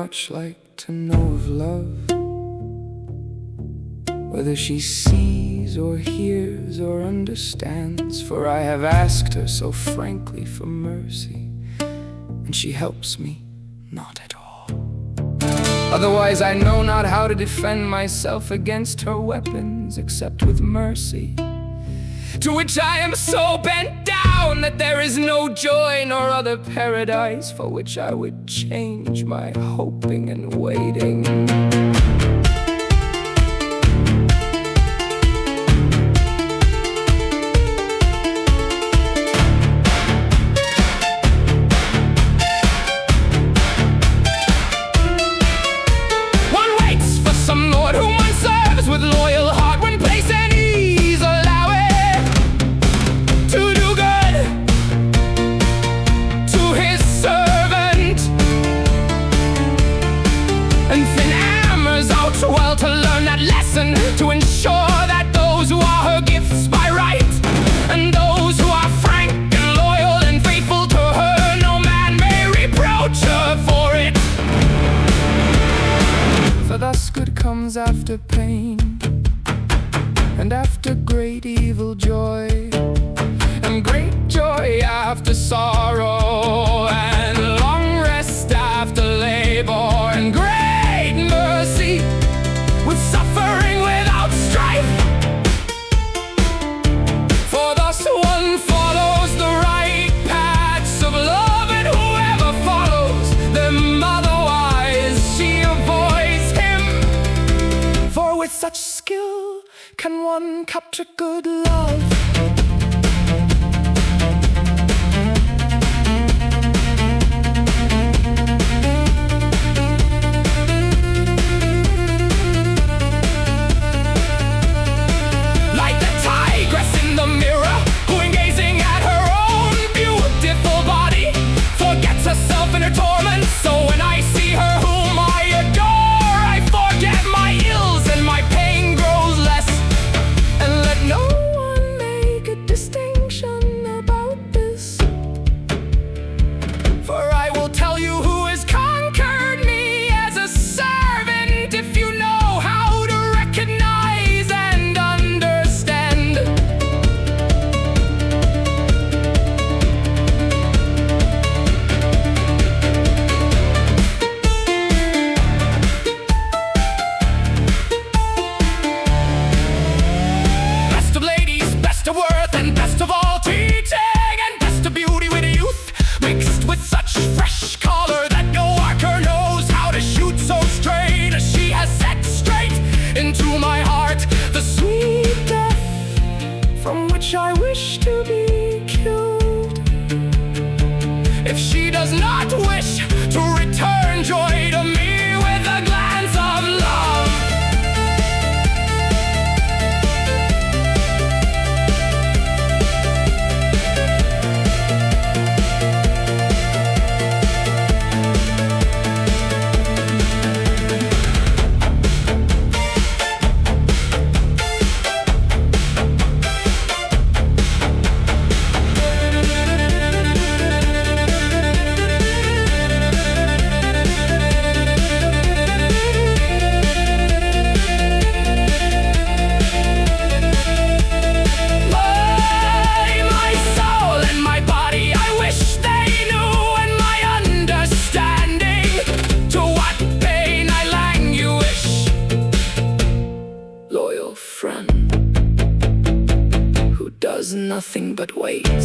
much like to know of love, whether she sees or hears or understands. For I have asked her so frankly for mercy, and she helps me not at all. Otherwise I know not how to defend myself against her weapons, except with mercy, to which I am so bent down that there is no joy nor other paradise for which I would change my hoping and waiting. One waits for some lord whom one serves with loyal heart, when place and ease allow it to do good to his servant, and thin hammers out well to learn that lesson, to ensure that those who are her gifts by right, and those who are frank and loyal and faithful to her, no man may reproach her for it. For thus good comes after pain, and after great evil joy, and great joy after sorrow, and long rest after labor, and great mercy with suffering without strife. For thus one follows the right paths of love, and whoever follows them otherwise she avoids him. For with such skill can one capture good love. Like the tigress in the mirror, who in gazing at her own beautiful body forgets herself in her torment, so when I see her whom I adore, I forget my ills and my pain grows less. And let no one make a distinction about this, for I will tell you who has conquered me as a servant, if you know how to recognize and understand. Best of ladies, best of worth, and best of all teaching, and best of beauty with youth, mixed with such fresh color that no archer knows how to shoot so straight, as she has set straight into my heart the sweet death from which I wish to be killed, if she does not wish to return joy to me with a glance of love. My soul and my body, I wish they knew, and my understanding to what pain I languish. Loyal friend who does nothing but wait.